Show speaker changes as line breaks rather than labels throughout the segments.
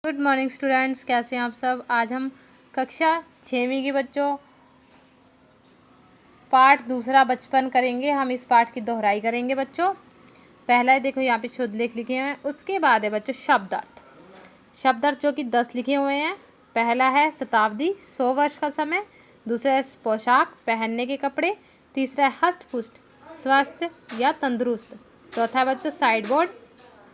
Good morning students, कैसे हैं आप सब। आज हम कक्षा 6वीं के बच्चों पाठ दूसरा बचपन करेंगे। हम इस पाठ की दोहराई करेंगे बच्चों। पहला है, देखो यहाँ पे शुद्ध लेख लिखे हैं। उसके बाद है बच्चों शब्दार्थ। शब्दार्थ जो कि 10 लिखे हुए हैं। पहला है शताब्दी, 100 वर्ष का समय। दूसरा है पोशाक, पहनने के कपड़े। तीसरा है हष्ट पुष्ट, स्वस्थ या तंदुरुस्त। चौथा है बच्चों साइड बोर्ड,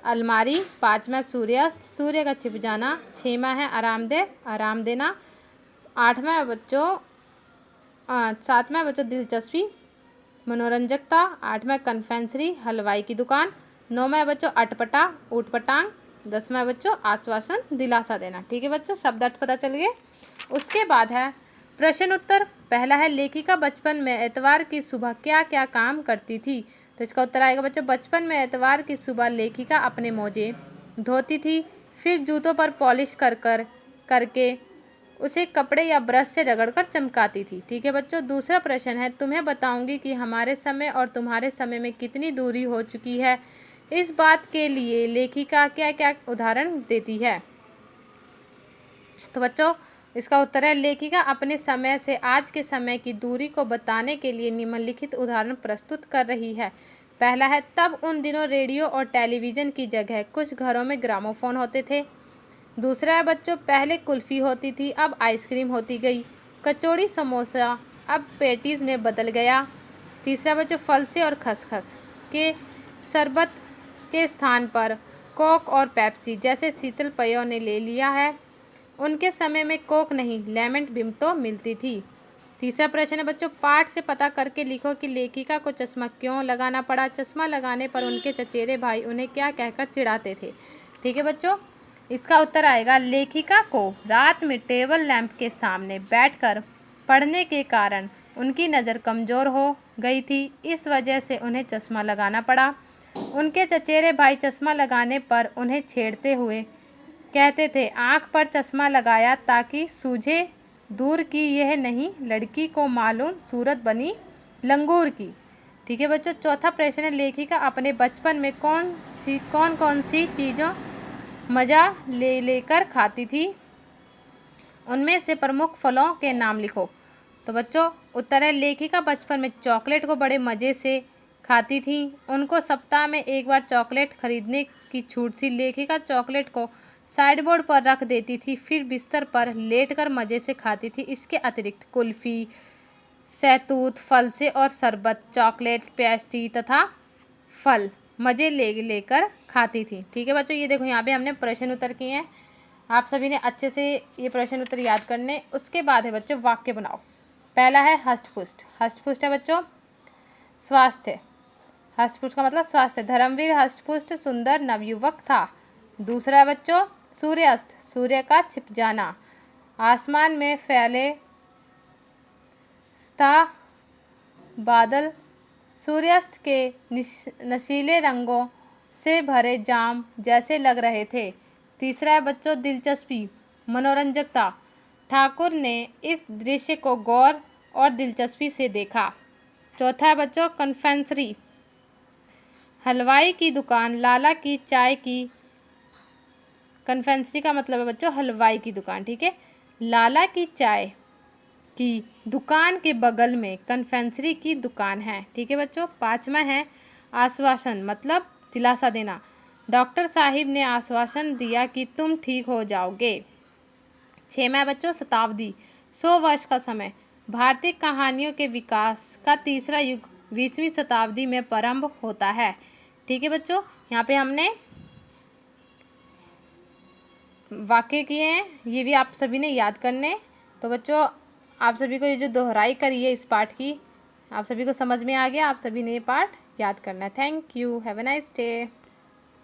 अलमारी। पाँचवा सूर्यास्त, सूर्य का छिप जाना। छठवां है आरामदेह, आराम देना। आठवां है बच्चों सातवां है बच्चों दिलचस्पी, मनोरंजकता। आठवां कन्फेंसरी, हलवाई की दुकान। नौवां है बच्चों अटपटा, ऊटपटांग। 10वां है बच्चों आश्वासन, दिलासा देना। ठीक है बच्चों, शब्दार्थ पता चल गए। उसके बाद है प्रश्न उत्तर। पहला है लेखिका बचपन में एतवार की सुबह क्या क्या काम करती थी। तो इसका उत्तर आएगा बच्चों, बचपन में एतवार की सुबह लेखिका अपने मोजे धोती थी, फिर जूतों पर पॉलिश करके उसे कपड़े या ब्रश से रगड़कर चमकाती थी। ठीक है बच्चों। दूसरा प्रश्न है, तुम्हें बताऊंगी कि हमारे समय और तुम्हारे समय में कितनी दूरी हो चुकी है। इस बात के लिए लेखिका क्या क्या उदाहरण देती है। तो बच्चों इसका उत्तर है, लेखिका अपने समय से आज के समय की दूरी को बताने के लिए निम्नलिखित उदाहरण प्रस्तुत कर रही है। पहला है, तब उन दिनों रेडियो और टेलीविज़न की जगह कुछ घरों में ग्रामोफोन होते थे। दूसरा है बच्चों, पहले कुल्फ़ी होती थी, अब आइसक्रीम होती गई। कचौड़ी समोसा अब पेटीज़ में बदल गया। तीसरा बच्चों, फल से और खसखस के शरबत के स्थान पर कोक और पेप्सी जैसे शीतल पेयों ने ले लिया है। उनके समय में कोक नहीं, लेमन बिम्टो मिलती थी। तीसरा प्रश्न है बच्चों, पाठ से पता करके लिखो कि लेखिका को चश्मा क्यों लगाना पड़ा। चश्मा लगाने पर उनके चचेरे भाई उन्हें क्या कहकर चिढ़ाते थे। ठीक है बच्चों। इसका उत्तर आएगा, लेखिका को रात में टेबल लैंप के सामने बैठकर पढ़ने के कारण उनकी नज़र कमज़ोर हो गई थी, इस वजह से उन्हें चश्मा लगाना पड़ा। उनके चचेरे भाई चश्मा लगाने पर उन्हें छेड़ते हुए कहते थे, आँख पर चश्मा लगाया ताकि सूझे दूर की यह नहीं लड़की को मालूम सूरत बनी लंगूर की। ठीक है बच्चों। चौथा प्रश्न है, लेखिका अपने बचपन में कौन कौन सी चीज़ों मज़ा लेकर खाती थी। उनमें से प्रमुख फलों के नाम लिखो। तो बच्चों उत्तर है, लेखिका बचपन में चॉकलेट को बड़े मज़े से खाती थी। उनको सप्ताह में एक बार चॉकलेट खरीदने की छूट थी। लेखिका चॉकलेट को साइड बोर्ड पर रख देती थी, फिर बिस्तर पर लेटकर मज़े से खाती थी। इसके अतिरिक्त कुल्फ़ी, सहतूत, फल से और शरबत, चॉकलेट, पेस्ट्री तथा फल मज़े लेकर खाती थी। ठीक है बच्चों। ये देखो यहाँ पे हमने प्रश्न उत्तर किए हैं। आप सभी ने अच्छे से ये प्रश्न उत्तर याद करने। उसके बाद है बच्चों वाक्य बनाओ। पहला है हष्ट पुष्ट। हष्ट पुष्ट है बच्चों स्वास्थ्य। हष्ट पुष्ट का मतलब स्वास्थ्य। धर्मवीर हष्ट पुष्ट सुंदर नवयुवक था। दूसरा है बच्चों सूर्यास्त, सूर्य का छिप जाना। आसमान में फैले था बादल, सूर्यास्त के नशीले रंगों से भरे जाम जैसे लग रहे थे। तीसरा है बच्चों दिलचस्पी, मनोरंजकता। ठाकुर ने इस दृश्य को गौर और दिलचस्पी से देखा। चौथा है बच्चों कन्फेंसरी, हलवाई की दुकान। लाला की चाय की, कन्फेंसरी का मतलब है बच्चों हलवाई की दुकान। ठीक है। लाला की चाय की दुकान के बगल में कन्फेंसरी की दुकान है। ठीक है बच्चों। पाँचवा है आश्वासन, मतलब दिलासा देना। डॉक्टर साहिब ने आश्वासन दिया कि तुम ठीक हो जाओगे। छठवां है बच्चों शताब्दी, 100 वर्ष का समय। भारतीय कहानियों के विकास का तीसरा युग 20वीं शताब्दी में प्रारंभ होता है। ठीक है बच्चों। यहाँ पे हमने वाक्य किए हैं, ये भी आप सभी ने याद करने। तो बच्चों आप सभी को ये जो दोहराई करी है इस पाठ की, आप सभी को समझ में आ गया। आप सभी ने ये पाठ याद करना है। Thank you, have a nice day.